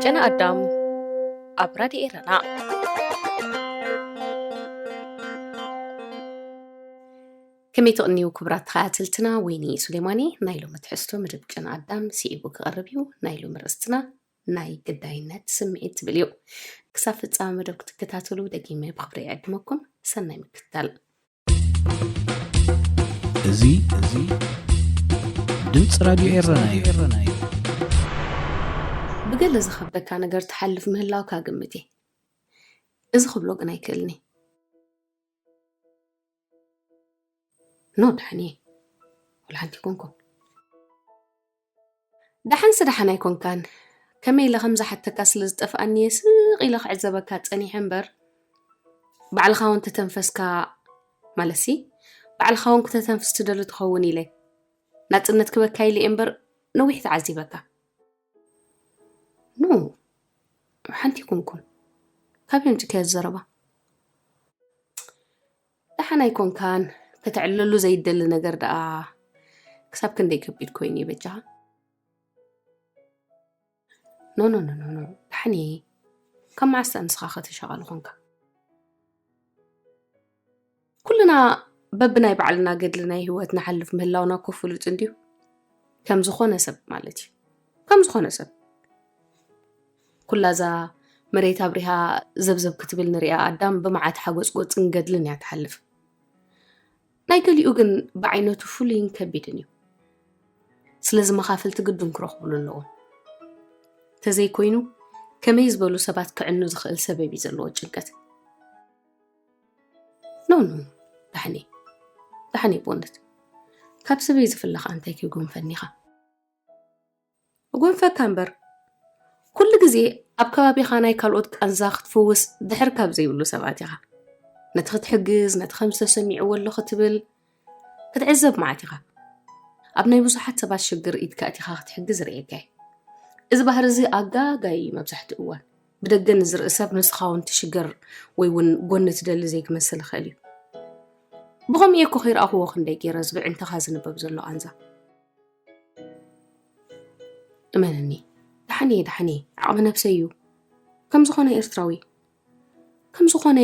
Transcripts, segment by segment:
ጨና ኣዳም ኣብ ራድዮ ኤረና ከመይ ትቕንዩ ክቡራት ተኸታተልትና ወይኒ ሱሌማኒ ናይ ሎሚ ትሕዝቶ መደብ ጨና ኣዳም ሲዒቡ ክቐርብ እዩ። ናይ ሎሚ ርእስትና ናይ ግዳይነት ስምዒት ትብል እዩ። ክሳብ ፍጻመ መደብ ክትከታተሉ ደጊመ ብኽብሪ ይዕድመኩም። ሰናይ ምክትታል። እዚ ድምፂ ራድዮ ኤረና እዩ። ብገለ ዝኸብደካ ነገር ተሓልፍ ምህላው ካግምት እየ። እዚ ክብሎ ግን ኣይክእልኒ። ኖ ድሓን እየ ወላሓንቲ ኮንኩን ዳሓን ስዳሓን ኣይኮንካን ከመይ ኢለ ከምዝሓተካ ስለ ዝጠፍኣኒ እየ ስቕ ኢለ ክዕዘበካ ፀኒሐ እምበር ባዕልኻ እውን ተተንፈስካ ማለሲ ባዕልኻ እውን ክተተንፍስ ትደሊ ትኸውን ኢለ ናፅነት ክበካ ኢለ እምበር ነዊሕ ተዓዚበካ ኖ ሓንቲ ኮንኩን ካብዮም ጭከየ ዝዘረባ ዳሓን ኣይኮንካን ከተዕለሉ ዘይደሊ ነገር ደኣ ክሳብ ክንደይ ከቢድ ኮይኑ ይበጃኻ ኖ ዳሓን እየ ካብ ማዓስተ ንስኻ ከተሸቓሉ ኮንካ ኩልና በብናይ ባዕልና ገድሊ ናይ ህይወት ናሓልፍ ምህላውና ኮፍሉጥ እንድዩ ከም ዝኾነ ሰብ ማለት እዩ ከም ዝኾነ ሰብ ኩላዛ መሬት ኣብሪሃ ዘብዘብ ክትብል ንሪኣ ኣዳም ብመዓት ሓጎፅጎፅን ገድልን እያ ትሓልፍ ናይ ገሊኡ ግን ብዓይነቱ ፍሉይን ከቢድን እዩ ስለዚ መኻፈልቲ ግድን ክረኽብሉ ኣለዎም ተዘይኮይኑ ከመይ ዝበሉ ሰባት ክዕኑ ዝኽእል ሰበብ እዩ ዘለዎ ጭንቀት ኖ ዳሓን ቦነት ካብ ሰበይ ዝፍለኻ እንታይ ክጎንፈኒ ኢኻ ጎንፈካ እምበር ኩሉ ግዜ ኣብ ከባቢኻ ናይ ካልኦት ቃንዛ ክትፍውስ ድሕር ካብ ዘይብሉ ሰባት ኢኻ ነቲ ክትሕግዝ ነቲ ከም ዝተሰሚዕዎ ኣሎ ክትብል ክትዕዘብ መዓት ኢኻ ኣብ ናይ ብዙሓት ሰባት ሽግር ኢድካ እቲኻ ክትሕግዝ ርኤካ እዚ ባህሪ እዚ ኣጋጋይ መብዛሕትኡ እዋን ብደገ ንዝርኢ ሰብ ንስኻ እውን ትሽገር ወይ እውን ጎኒ ትደሊ ዘይክመስል ይኽእል እዩ ብኸምኡ እየ እኮ ከይረኣኽዎ ክንደይ ገይረ ዝብዕንተኻ ዝንበብ ዘሎ ቃንዛ እመነኒ ዳሓን እየ ዓቕሚ ነብሰይ እዩ ከም ዝኾነ ኤርትራዊ ከም ዝኾነ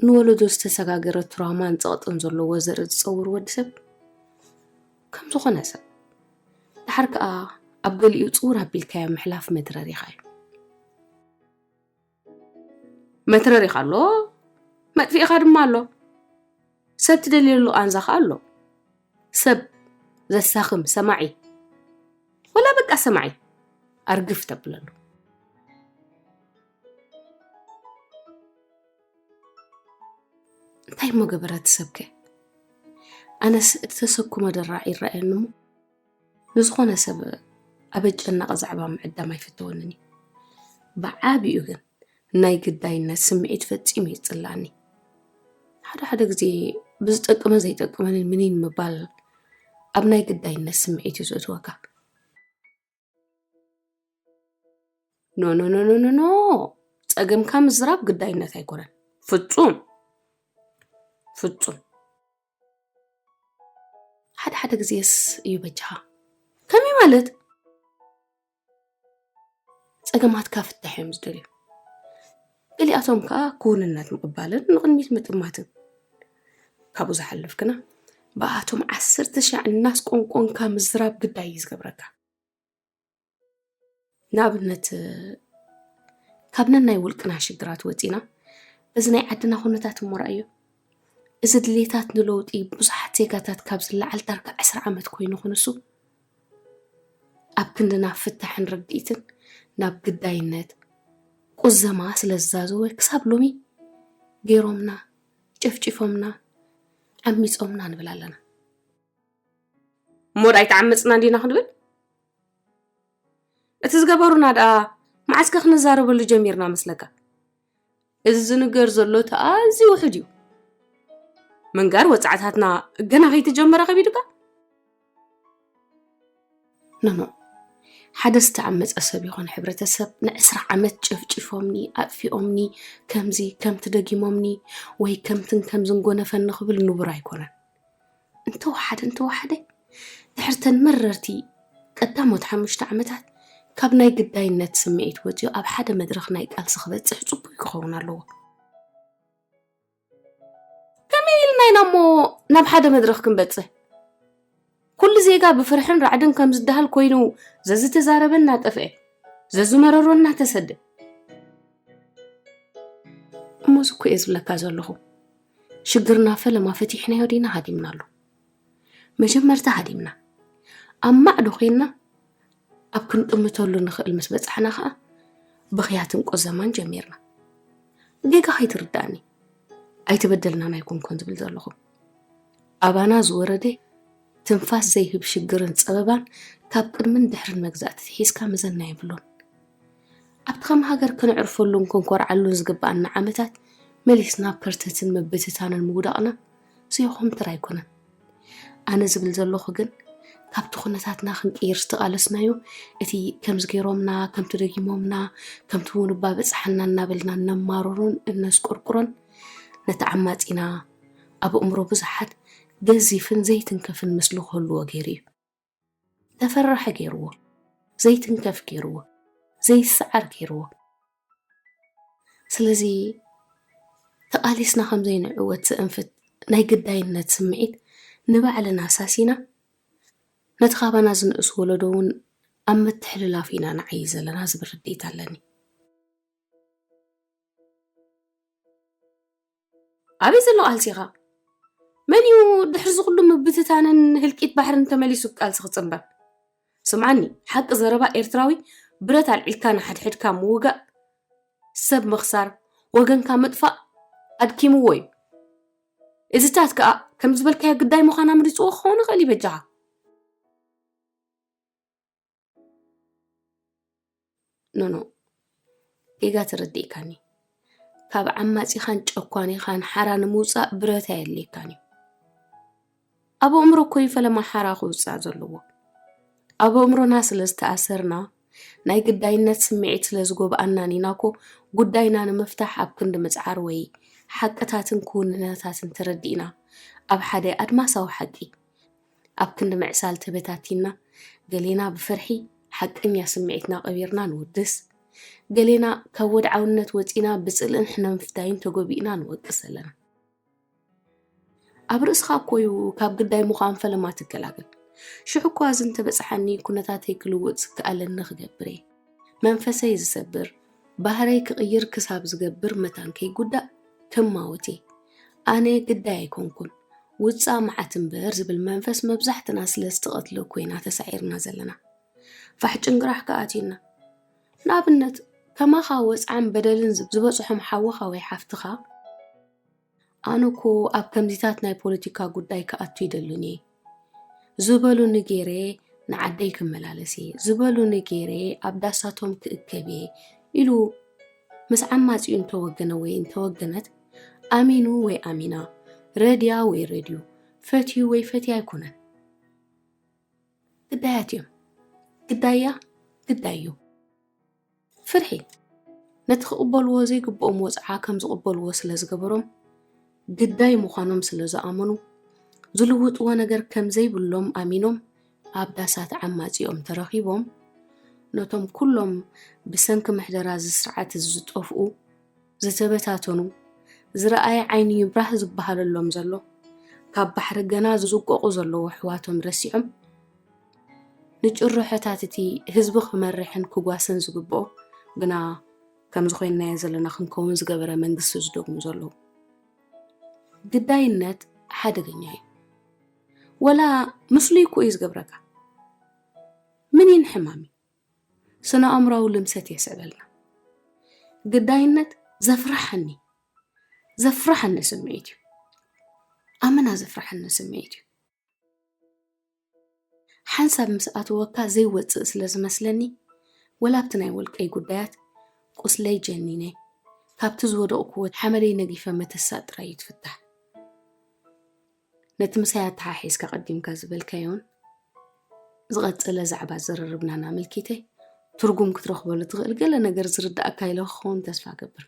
ንወለዶ ዝተሰጋገረ ትራማን ፀቕጥን ዘለዎ ዘርኢ ዝፀውር ወዲ ሰብ ከም ዝኾነ ሰብ ድሓር ከዓ ኣብ ገሊኡ ፅውር ኣቢልካዮ ምሕላፍ መድረር ኢኻ እዩ መትረር ኢኻ ኣሎ መጥፊእኻ ድማ ኣሎ ሰብ ትደልየሉ ቃንዛ ከዓ ኣሎ ሰብ ዘሳኽም ሰማዒ ወላ በቃ ሰማዒ ኣርግፍ ተብለሉ እንታይ ሞ ገበረት ሰብከ ኣነስ እተሰኩመ ደራዕ ይረአየኒ ሞ ንዝኾነ ሰብ ኣበጨናቕ ዛዕባ ምዕዳም ኣይፍትወንኒ ብዓብኡ ግን ናይ ግዳይነት ስምዒት ፈፂሙ ይፅላኒ ሓደ ግዜ ብዝጠቅመ ዘይጠቅመንን ምንን ምባል ኣብ ናይ ግዳይነት ስምዒት እዩ ዘእትወካ ኖ ፀገምካ ምዝራብ ግዳይነት ኣይኮነን ፍጹም ሓደ ግዜስ እዩ በጃኻ ከመይ ማለት ፀገማትካ ፍታሕ እዮም ዝደልዩ ገሊኣቶም ከዓ ክውንነት ምቕባልን ንቕድሚት ምጥማትን ካብኡ ዝሓልፍክና ብኣቶም 10,000 እናስ ቆንቆንካ ምዝራብ ግዳይ እዩ ዝገብረካ ንኣብነት ካብ ነናይ ውልቅና ሽግራት ወፂና እዚ ናይ ዓድና ኩነታት እሞራእዮ እዚ ድሌታት ንለውጢ ብዙሓት ዜጋታት ካብ ዝለዓል ዳርጋ 10 ዓመት ኮይኑ ክንሱ ኣብ ክንድና ፍታሕን ረዲእትን ናብ ግዳይነት ቁዘማ ስለ ዝዛዘወ ክሳብ ሎሚ ገይሮምና ጨፍጭፎምና ዓሚፆምና ንብል ኣለና ሞዳይ ተዓመፅና እንዲና ክንብል እቲ ዝገበሩና ደኣ መዓስከ ክንዛረበሉ ጀሚርና መስለካ እዚ ዝንገር ዘሎ ተኣዝዩ ውሕድ እዩ መንጋር ወፃዕታትና ገና ከይተጀመረ ከቢድካ ኖ ሓደ ዝተዓመፀ ሰብ ይኹን ሕብረተሰብ ን20 ዓመት ጨፍጭፎምኒ ኣጥፊኦምኒ ከምዚ ከምቲ ደጊሞምኒ ወይ ከምዝን ጎነፈኒ ክብል ንቡር ኣይኮነን እንተወሓደ ድሕርተን መረርቲ ቀዳሞት 5 ዓመታት ካብ ናይ ግዳይነት ስምዒት ወፂኡ ኣብ ሓደ መድረኽ ናይ ቃልሲ ክበፅሕ ጽቡቕ ክኸውን ኣለዎ። ከመይ ኢልና ኢና እሞ ናብ ሓደ መድረኽ ክንበፅሕ? ኩሉ ዜጋ ብፍርሕን ራዕድን ከም ዝደሃል ኮይኑ ዘዝተዛረበን እናጠፍአ ዘዝመረሮ እናተሰድእ እሞዝ እኮ እየ ዝብለካ ዘለኹ ሽግርና ፈለማ ፈቲሕናዮ ዲና ሃዲምና ኣሎ። መጀመርታ ሃዲምና ኣብ ማዕዶ ኮይና ኣብ ክንጥምተሉ ንኽእል ምስ በፅሕና ከዓ ብኽያትን ቆዘማን ጀሚርና ጌጋ ከይትርዳእኒ ኣይትበደልናን ኣይኮንኮን ዝብል ዘለኹ ኣባና ዝወረደ ትንፋስ ዘይህብ ሽግርን ፀበባን ካብ ቅድምን ድሕርን መግዛእቲ ሒዝካ መዘና ይብሎን ኣብቲ ከም ሃገር ክንዕርፈሉን ክንኮርዓሉን ዝግባአና ዓመታት መሊስና ፐርተትን መበትታንን ምውዳቕና ስይኹም ትራ ኣይኮነን። ኣነ ዝብል ዘለኹ ግን ካብቲ ኩነታትና ክንቅይር ዝተቓለስናዮ እቲ ከምዚ ገይሮምና ከምቲ ደጊሞምና ከምቲ እውን ባበፅሓና እናበልና ነማረሩን እነስቆርቁሮን ነቲ ዓማፂና ኣብ እምሮ ብዙሓት ገዚፍን ዘይትንከፍን ምስሊ ክህልዎ ገይሩ እዩ። ተፈራሐ ገይርዎ፣ ዘይትንከፍ ገይርዎ፣ ዘይሰዓር ገይርዎ። ስለዚ ተቓሊስና ከምዘይንዕወት ዝእንፍት ናይ ግዳይነት ስምዒት ንባዕልና ሳሲና ነቲ ካባና ዝንእስ ወለዶ እውን ኣብ ምትሕልላፍ ኢና ንዓይ ዘለና ዝብል ርድኢት ኣለኒ። ኣበይ ዘሎ ቃልሲኻ? መን እዩ ድሕሪ ዝኩሉ ምብትታንን ህልቂት ባሕርን ተመሊሱ ቃልሲ ክፅምበር? ስምዓኒ ሓቂ ዘረባ ኤርትራዊ ብረት ኣልዒልካ ንሓድሕድካ ምውጋእ ሰብ ምኽሳር ወገንካ ምጥፋእ ኣድኪምዎ እዩ። እዚታት ከዓ ከም ዝበልካዮ ግዳይ ምዃና ምሪፅዎ ክኸውን ይኽእል ይበጃኻ። ኖ ጌጋ ትርዲእካኒ ካብ ዓማፂኻን ጨኳኒኻን ሓራ ንምውፃእ ብረት ኣየድልየካን እዩ። ኣብ እምሮ እኮ ፈለማ ሓራ ክውፃእ ዘለዎ ኣብ እምሮና ስለ ዝተኣሰርና ናይ ግዳይነት ስምዒት ስለ ዝጎብኣናን ኢና እኮ ጉዳይና ንምፍታሕ ኣብ ክንዲ ምፅዓር ወይ ሓቅታትን ክውንነታትን ተረዲእና ኣብ ሓደ ኣድማሳዊ ሓቂ ኣብ ክንዲ ምዕሳል ተበታቲና ገሌና ብፍርሒ ሓቀኛ ስምዒትና ቀቢርና ንውድስ ገሌና ካብ ወድዓውነት ወፂና ብፅልእን ሕነምፍታይን ተጎቢእና ንወቅስ ኣለና። ኣብ ርእስኻ ኮዩ ካብ ግዳይ ምዃን ፈለማ ትገላገል። ሽዑ እኳ ዝንተበፅሓኒ ኩነታተይ ክልውጥ ዝከኣለኒ ክገብር እየ። መንፈሰይ ዝሰብር ባህረይ ክቕይር ክሳብ ዝገብር መታን ከይጉዳእ ክማወት እየ። ኣነ ግዳይ ኣይኮንኩን ውፃእ መዓት እምበር ዝብል መንፈስ መብዛሕትና ስለ ዝተቐትሎ ኮይና ተሳዒርና ዘለና ፋሕጭንግራሕ ከኣቲና ንኣብነት ከማኻ ወፅዓን በደልን ዝበፅሖም ሓወኻ ወይ ሓፍትኻ ኣነ እኮ ኣብ ከምዚታት ናይ ፖለቲካ ጉዳይ ከኣቱ ይደሉን እየ ዝበሉኒ ገይረ ንዓደይ ክመላለስ እየ ዝበሉኒ ገይረ ኣብ ዳሳቶም ክእከብ እየ ኢሉ ምስ ዓማፂኡ እንተወገነ ወይ እንተወገነት ኣሚኑ ወይ ኣሚና ረድያ ወይ ረድዩ ፈትዩ ወይ ፈትያ ኣይኮነን። ግዳያት እዮም ግዳያ ግዳዩ ፍርሒ ነቲ ክቕበልዎ ዘይግብኦም ወፅዓ ከም ዝቕበልዎ ስለ ዝገበሮም ግዳይ ምዃኖም ስለ ዝኣመኑ ዝልውጥዎ ነገር ከም ዘይብሎም ኣሚኖም ኣብ ዳሳት ዓማፂኦም ተረኺቦም ነቶም ኩሎም ብሰንኪ ምሕደራ ዝስርዓት ዝጠፍኡ ዝተበታተኑ ዝረኣየ ዓይኒ ይብራህ ዝበሃለሎም ዘሎ ካብ ባሕሪ ገና ዝዝቆቑ ዘለዎ ኣሕዋቶም ረሲዖም ንጭርሖታት እቲ ህዝቢ ክመርሕን ክጓስን ዝግብኦ ግና ከም ዝኾይናዮ ዘለና ክንከውን ዝገበረ መንግስቲ ዝደግሙ ዘለዉ ግዳይነት ሓደገኛ እዩ። ወላ ምስሉ ይኩ እዩ ዝገብረካ ምን ይንሕማሚ ስነ ኣእምራዊ ልምሰት የስዕበልና። ግዳይነት ዘፍራሐኒ ስምዒት እዩ። ኣመና ዘፍራሐኒ ስምዒት እዩ። ሓንሳብ ምስ ኣተወካ ዘይወፅእ ስለ ዝመስለኒ ወላብቲ ናይ ወልቀይ ጉዳያት ቁስለይ ጀኒነ ካብቲ ዝወደቕክዎ ሓመለይ ነጊፈ መተሳእ ጥራይ ትፍታሕ። ነቲ ምሳያት ተሓሒዝካ ቀዲምካ ዝበልካዮን ዝቐፀለ ዛዕባ ዝርርብና ናምልኪተ ትርጉም ክትረኽበሉ ትኽእል ገለ ነገር ዝርዳእካ ኢለ ክኸውን ተስፋ ገብር።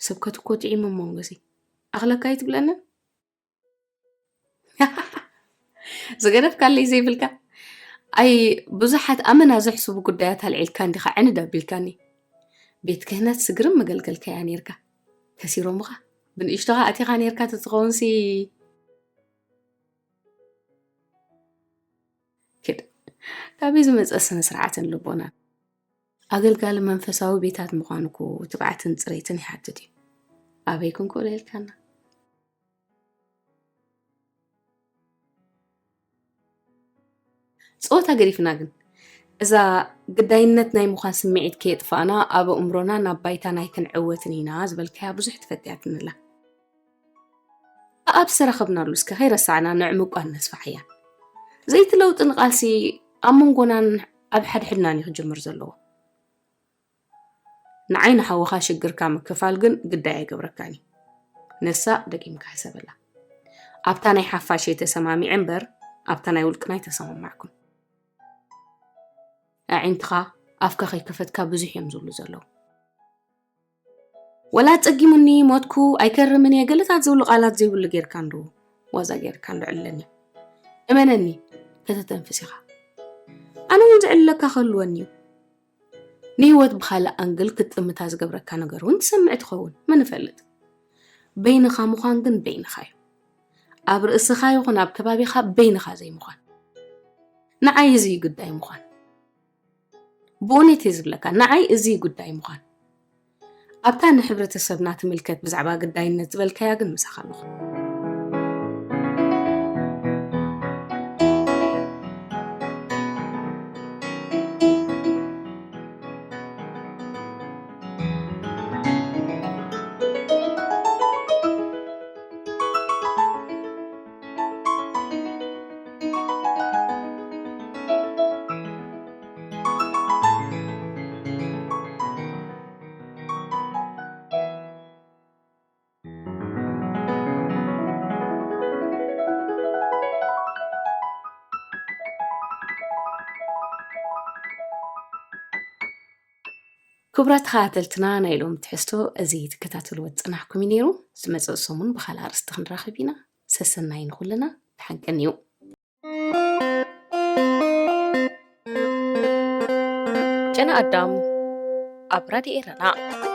ስብከት እኮ ጥዒሙ መንጎሲ ኣኽለካ ይትብለንን ዝገደፍካለይ ዘይብልካ أي بزحت أمنا زحسو بقدايات هالعيلكان دي عند بالكاني بيت كهنات سجرم مقلقل كيانيركا كسيرو مغا بن اشتغى أتي غانيركا تتغونسي كده كابي زمز أسن سرعة لبونا أقل منفساوي بيتات مغانكو وتبعتن صريتن يحددي أبيكم كوليل كان صوتا قريفنا جن إذا قداينت ناي مخان سمعت كيت فأنا أبو أمرونا نبايتا ناي كن عوتني ناز بلكي بزح تفتياتن الله أبصر خبنا لوسك خير الساعنا نعمق الناس فحيا زيت لو تنقاسي أمون قنان أبحد حدناني خجمر زلو نعين حوخا شقر كام كفالقن قداي قبركاني نساء دقيم كحسب الله أبتاني حفاشي تسمامي عنبر أبتاني ولكناي تسمام معكم أعينتخا أفكا خي كفتكا بزح يمزولو زلو ولا تقيمني موتكو أيكرمني قلت زول قالات زي ولا غير كاندو وزا غير كاندو علني أمانني كتتنفسيخا أنا نزعل لك خلوني نيوت بخالة أنقل كتلمتاز قبركا نقرون تسمعت خون ما نفلت بين خا مخانقن بين خايو أبر إسخايو غناب كبابي خا بين خا زي مخان نعاي زي قداي مخان بوني تزبلكا نعاي زي قداي مخان أبتان حبرة السبنات ملكت بزعبا قداي نزبل كياقن مسخانوخ كبرات خاتلتنا نايلوم تحستو أزيد كتاتل وتصنحكم ينيرو سمسو سومون بخالا رستخن راخبينا سسناين كلنا تحقنيو جنا أدام أبرادي إيرانا